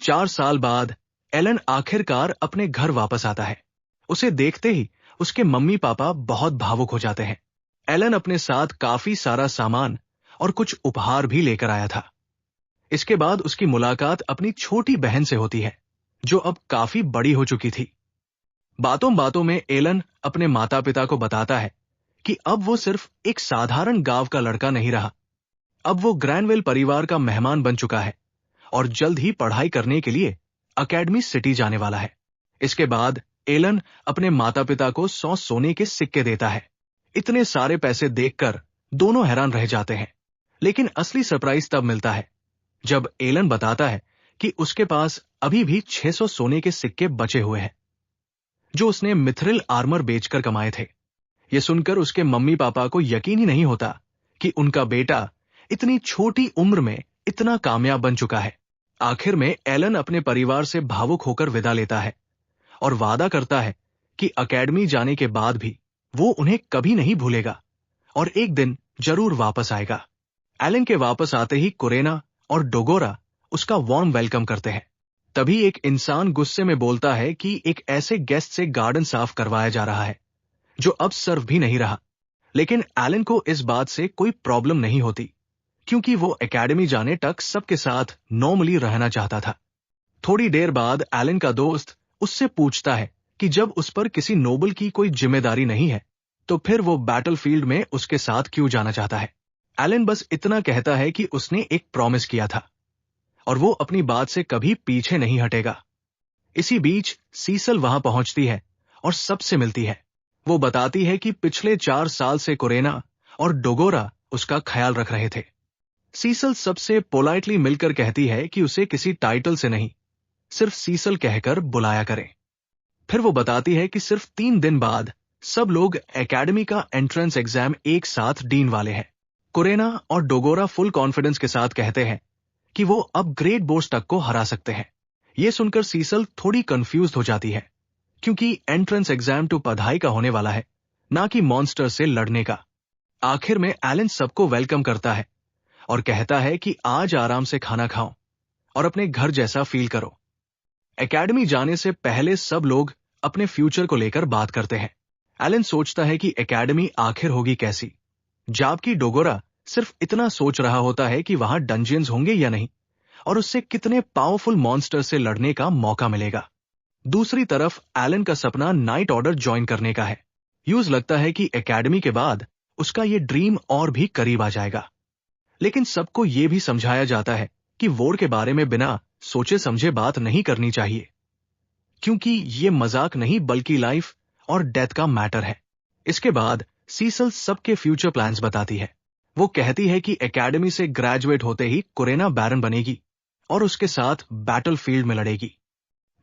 4 साल बाद एलन आखिरकार अपने घर वापस आता है। उसे देखते ही उसके मम्मी पापा बहुत भावुक हो जाते हैं। एलन अपने साथ काफी सारा सामान और कुछ उपहार भी लेकर आया था। इसके बाद उसकी मुलाकात अपनी छोटी बहन से होती है, जो अब काफी बड़ी हो चुकी थी। बातों बातों में एलन अपने माता पिता को बताता है कि अब वो सिर्फ एक साधारण गांव का लड़का नहीं रहा। अब वो ग्रैनवेल परिवार का मेहमान बन चुका है और जल्द ही पढ़ाई करने के लिए अकेडमी सिटी जाने वाला है। इसके बाद एलन अपने माता पिता को 100 सोने के सिक्के देता है। इतने सारे पैसे देखकर दोनों हैरान रह जाते हैं। लेकिन असली सरप्राइज तब मिलता है जब एलन बताता है कि उसके पास अभी भी 600 सोने के सिक्के बचे हुए हैं, जो उसने मिथ्रिल आर्मर बेचकर कमाए थे। यह सुनकर उसके मम्मी पापा को यकीन ही नहीं होता कि उनका बेटा इतनी छोटी उम्र में इतना कामयाब बन चुका है। आखिर में एलन अपने परिवार से भावुक होकर विदा लेता है और वादा करता है कि अकेडमी जाने के बाद भी वो उन्हें कभी नहीं भूलेगा और एक दिन जरूर वापस आएगा। एलन के वापस आते ही कोरेना और डोगोरा उसका वार्म वेलकम करते हैं। तभी एक इंसान गुस्से में बोलता है कि एक ऐसे गेस्ट से गार्डन साफ करवाया जा रहा है जो अब सर्व भी नहीं रहा। लेकिन एलन को इस बात से कोई प्रॉब्लम नहीं होती, क्योंकि वो एकेडमी जाने तक सबके साथ नॉर्मली रहना चाहता था। थोड़ी देर बाद एलन का दोस्त उससे पूछता है कि जब उस पर किसी नोबल की कोई जिम्मेदारी नहीं है तो फिर वो बैटलफील्ड में उसके साथ क्यों जाना चाहता है। एलन बस इतना कहता है कि उसने एक प्रॉमिस किया था और वो अपनी बात से कभी पीछे नहीं हटेगा। इसी बीच सीसल वहां पहुंचती है और सबसे मिलती है। वो बताती है कि पिछले 4 साल से कोरेना और डोगोरा उसका ख्याल रख रहे थे। सीसल सबसे पोलाइटली मिलकर कहती है कि उसे किसी टाइटल से नहीं, सिर्फ सीसल कहकर बुलाया करें। फिर वो बताती है कि सिर्फ 3 दिन बाद सब लोग एकेडमी का एंट्रेंस एग्जाम एक साथ डीन वाले हैं। कोरेना और डोगोरा फुल कॉन्फिडेंस के साथ कहते हैं कि वो अब ग्रेट बोर्ड्स तक को हरा सकते हैं। ये सुनकर सीसल थोड़ी कंफ्यूज हो जाती है, क्योंकि एंट्रेंस एग्जाम तो पढ़ाई का होने वाला है, ना कि मॉन्स्टर से लड़ने का। आखिर में एलन सबको वेलकम करता है और कहता है कि आज आराम से खाना खाओ और अपने घर जैसा फील करो। एकेडमी जाने से पहले सब लोग अपने फ्यूचर को लेकर बात करते हैं। एलन सोचता है कि एकेडमी आखिर होगी कैसी, जबकि डोगोरा सिर्फ इतना सोच रहा होता है कि वहां डंजियंस होंगे या नहीं और उससे कितने पावरफुल मॉन्स्टर से लड़ने का मौका मिलेगा। दूसरी तरफ एलन का सपना नाइट ऑर्डर ज्वाइन करने का है। यूज लगता है कि एकेडमी के बाद उसका ये ड्रीम और भी करीब आ जाएगा। लेकिन सबको ये भी समझाया जाता है कि वोर के बारे में बिना सोचे समझे बात नहीं करनी चाहिए, क्योंकि ये मजाक नहीं बल्कि लाइफ और डेथ का मैटर है। इसके बाद सीसल सबके फ्यूचर प्लान्स बताती है। वो कहती है कि एकेडमी से ग्रेजुएट होते ही कोरेना बैरन बनेगी और उसके साथ बैटलफील्ड में लड़ेगी।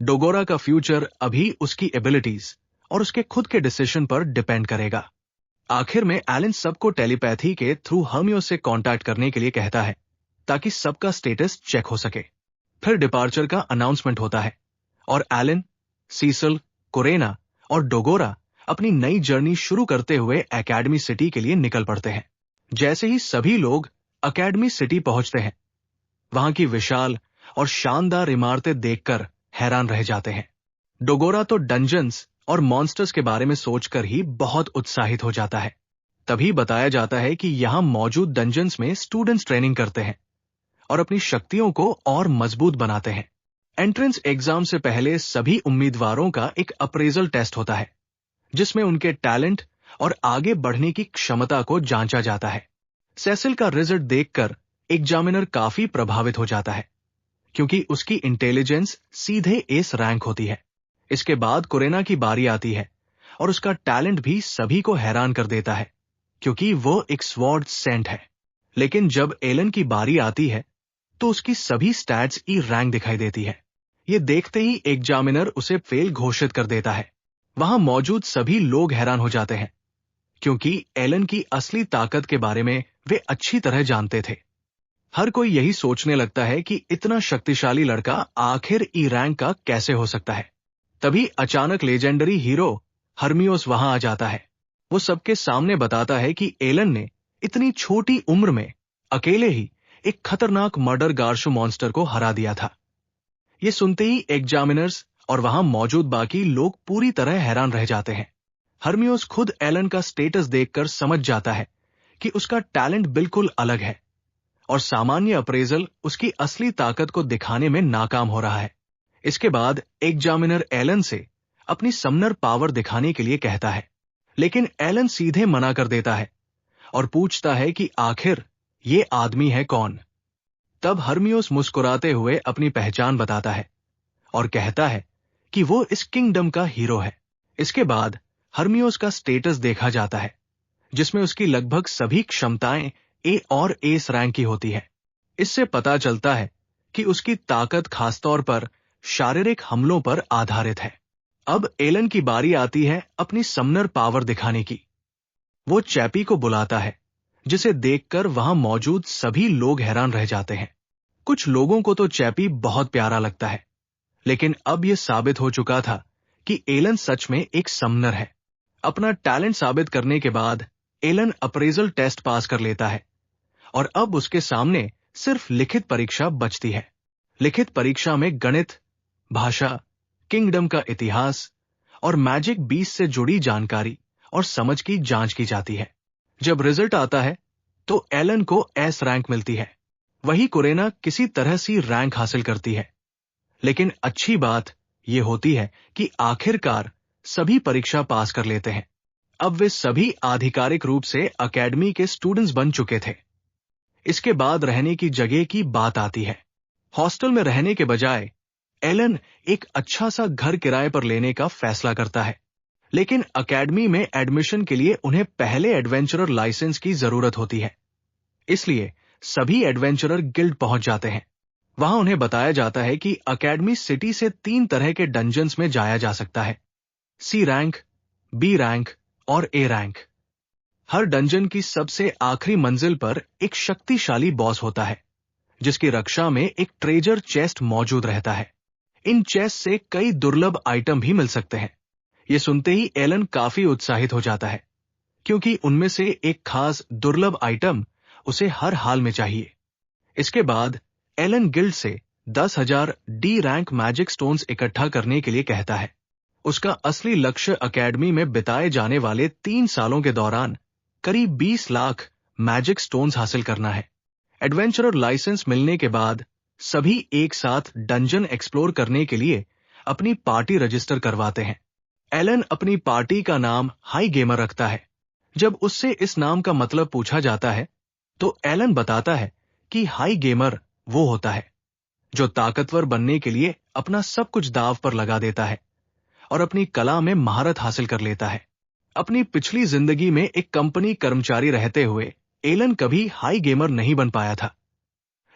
डोगोरा का फ्यूचर अभी उसकी एबिलिटीज और उसके खुद के डिसीजन पर डिपेंड करेगा। आखिर में एलन सबको टेलीपैथी के थ्रू हर्मियो से कांटेक्ट करने के लिए कहता है, ताकि सबका स्टेटस चेक हो सके। फिर डिपार्चर का अनाउंसमेंट होता है और एलन, सीसल, कोरेना और डोगोरा अपनी नई जर्नी शुरू करते हुए एकेडमी सिटी के लिए निकल पड़ते हैं। जैसे ही सभी लोग एकेडमी सिटी पहुंचते हैं, वहां की विशाल और शानदार इमारतें देखकर हैरान रह जाते हैं। डोगोरा तो डंजन्स और मॉन्स्टर्स के बारे में सोचकर ही बहुत उत्साहित हो जाता है। तभी बताया जाता है कि यहां मौजूद डंजन्स में स्टूडेंट्स ट्रेनिंग करते हैं और अपनी शक्तियों को और मजबूत बनाते हैं। एंट्रेंस एग्जाम से पहले सभी उम्मीदवारों का एक अप्रेजल टेस्ट होता है, जिसमें उनके टैलेंट और आगे बढ़ने की क्षमता को जांचा जाता है। सेसिल का रिजल्ट देखकर एग्जामिनर काफी प्रभावित हो जाता है, क्योंकि उसकी इंटेलिजेंस सीधे एस रैंक होती है। इसके बाद कोरेना की बारी आती है और उसका टैलेंट भी सभी को हैरान कर देता है, क्योंकि वो एक स्वॉर्ड सेंट है। लेकिन जब एलन की बारी आती है तो उसकी सभी स्टैट्स ई रैंक दिखाई देती है। ये देखते ही एग्जामिनर उसे फेल घोषित कर देता है। वहां मौजूद सभी लोग हैरान हो जाते हैं, क्योंकि एलन की असली ताकत के बारे में वे अच्छी तरह जानते थे। हर कोई यही सोचने लगता है कि इतना शक्तिशाली लड़का आखिर ई रैंक का कैसे हो सकता है। तभी अचानक लेजेंडरी हीरो हर्मियोस वहां आ जाता है। वो सबके सामने बताता है कि एलन ने इतनी छोटी उम्र में अकेले ही एक खतरनाक मर्डर गार्शो मॉन्स्टर को हरा दिया था। ये सुनते ही एग्जामिनर्स और वहां मौजूद बाकी लोग पूरी तरह हैरान रह जाते हैं। हर्मियोस खुद एलन का स्टेटस देखकर समझ जाता है कि उसका टैलेंट बिल्कुल अलग है और सामान्य अप्रेजल उसकी असली ताकत को दिखाने में नाकाम हो रहा है। इसके बाद एग्जामिनर एलन से अपनी समनर पावर दिखाने के लिए कहता है, लेकिन एलन सीधे मना कर देता है और पूछता है कि आखिर ये आदमी है कौन। तब हर्मियोस मुस्कुराते हुए अपनी पहचान बताता है और कहता है कि वो इस किंगडम का हीरो है। इसके बाद हर्मियोस का स्टेटस देखा जाता है, जिसमें उसकी लगभग सभी क्षमताएं ए और एस रैंक की होती है। इससे पता चलता है कि उसकी ताकत खासतौर पर शारीरिक हमलों पर आधारित है। अब एलन की बारी आती है अपनी समनर पावर दिखाने की। वो चैपी को बुलाता है, जिसे देखकर वहां मौजूद सभी लोग हैरान रह जाते हैं। कुछ लोगों को तो चैपी बहुत प्यारा लगता है, लेकिन अब यह साबित हो चुका था कि एलन सच में एक समनर है। अपना टैलेंट साबित करने के बाद एलन अप्रेजल टेस्ट पास कर लेता है और अब उसके सामने सिर्फ लिखित परीक्षा बचती है। लिखित परीक्षा में गणित, भाषा, किंगडम का इतिहास और मैजिक 20 से जुड़ी जानकारी और समझ की जांच की जाती है। जब रिजल्ट आता है तो एलन को एस रैंक मिलती है, वही कुरेना किसी तरह सी रैंक हासिल करती है। लेकिन अच्छी बात यह होती है कि आखिरकार सभी परीक्षा पास कर लेते हैं। अब वे सभी आधिकारिक रूप से एकेडमी के स्टूडेंट्स बन चुके थे। इसके बाद रहने की जगह की बात आती है। हॉस्टल में रहने के बजाय एलन एक अच्छा सा घर किराए पर लेने का फैसला करता है, लेकिन एकेडमी में एडमिशन के लिए उन्हें पहले एडवेंचरर लाइसेंस की जरूरत होती है। इसलिए सभी एडवेंचरर गिल्ड पहुंच जाते हैं। वहां उन्हें बताया जाता है कि एकेडमी सिटी से 3 तरह के डंजन्स में जाया जा सकता है, सी रैंक, बी रैंक और ए रैंक। हर डंजन की सबसे आखिरी मंजिल पर एक शक्तिशाली बॉस होता है, जिसकी रक्षा में एक ट्रेजर चेस्ट मौजूद रहता है। इन चेस्ट से कई दुर्लभ आइटम भी मिल सकते हैं। ये सुनते ही एलन काफी उत्साहित हो जाता है, क्योंकि उनमें से एक खास दुर्लभ आइटम उसे हर हाल में चाहिए। इसके बाद एलन गिल्ड से 10,000 डी रैंक मैजिक स्टोन्स इकट्ठा करने के लिए कहता है। उसका असली लक्ष्य एकेडमी में बिताए जाने वाले 3 सालों के दौरान करीब 20 लाख मैजिक स्टोन्स हासिल करना है। एडवेंचरर लाइसेंस मिलने के बाद सभी एक साथ डंजन एक्सप्लोर करने के लिए अपनी पार्टी रजिस्टर करवाते हैं। एलन अपनी पार्टी का नाम हाई गेमर रखता है। जब उससे इस नाम का मतलब पूछा जाता है तो एलन बताता है कि हाई गेमर वो होता है जो ताकतवर बनने के लिए अपना सब कुछ दांव पर लगा देता है और अपनी कला में महारत हासिल कर लेता है। अपनी पिछली जिंदगी में एक कंपनी कर्मचारी रहते हुए एलन कभी हाई गेमर नहीं बन पाया था,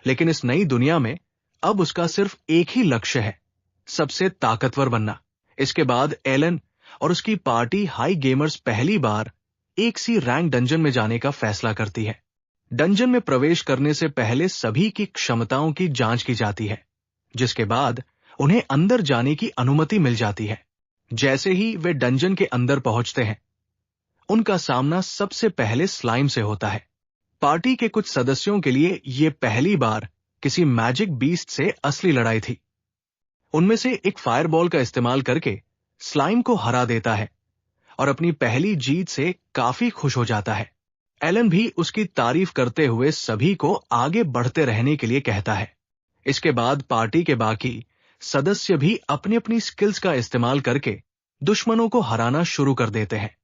लेकिन इस नई दुनिया में अब उसका सिर्फ एक ही लक्ष्य है, सबसे ताकतवर बनना। इसके बाद एलन और उसकी पार्टी हाई गेमर्स पहली बार एक सी रैंक डंजन में जाने का फैसला करती है। डंजन में प्रवेश करने से पहले सभी की क्षमताओं की जांच की जाती है, जिसके बाद उन्हें अंदर जाने की अनुमति मिल जाती है। जैसे ही वे डंजन के अंदर पहुंचते हैं, उनका सामना सबसे पहले स्लाइम से होता है। पार्टी के कुछ सदस्यों के लिए यह पहली बार किसी मैजिक बीस्ट से असली लड़ाई थी। उनमें से एक फायरबॉल का इस्तेमाल करके स्लाइम को हरा देता है और अपनी पहली जीत से काफी खुश हो जाता है। एलन भी उसकी तारीफ करते हुए सभी को आगे बढ़ते रहने के लिए कहता है। इसके बाद पार्टी के बाकी सदस्य भी अपनी अपनी स्किल्स का इस्तेमाल करके दुश्मनों को हराना शुरू कर देते हैं।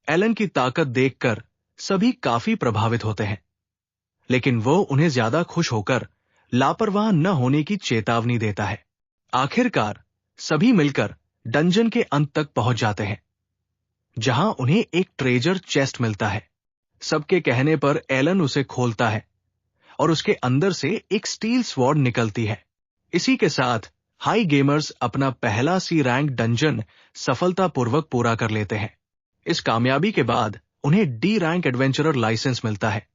एलन की ताकत देखकर सभी काफी प्रभावित होते हैं, लेकिन वो उन्हें ज्यादा खुश होकर लापरवाह न होने की चेतावनी देता है। आखिरकार सभी मिलकर डंजन के अंत तक पहुंच जाते हैं, जहां उन्हें एक ट्रेजर चेस्ट मिलता है। सबके कहने पर एलन उसे खोलता है और उसके अंदर से एक स्टील स्वॉर्ड निकलती है। इसी के साथ हाई गेमर्स अपना पहला सी रैंक डंजन सफलतापूर्वक पूरा कर लेते हैं। इस कामयाबी के बाद उन्हें डी रैंक एडवेंचरर लाइसेंस मिलता है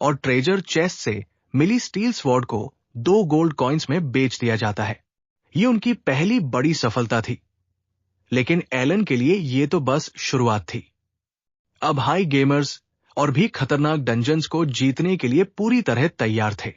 और ट्रेजर चेस्ट से मिली स्टील स्वॉर्ड को 2 गोल्ड कॉइन्स में बेच दिया जाता है। ये उनकी पहली बड़ी सफलता थी, लेकिन एलन के लिए ये तो बस शुरुआत थी। अब हाई गेमर्स और भी खतरनाक डंजन्स को जीतने के लिए पूरी तरह तैयार थे।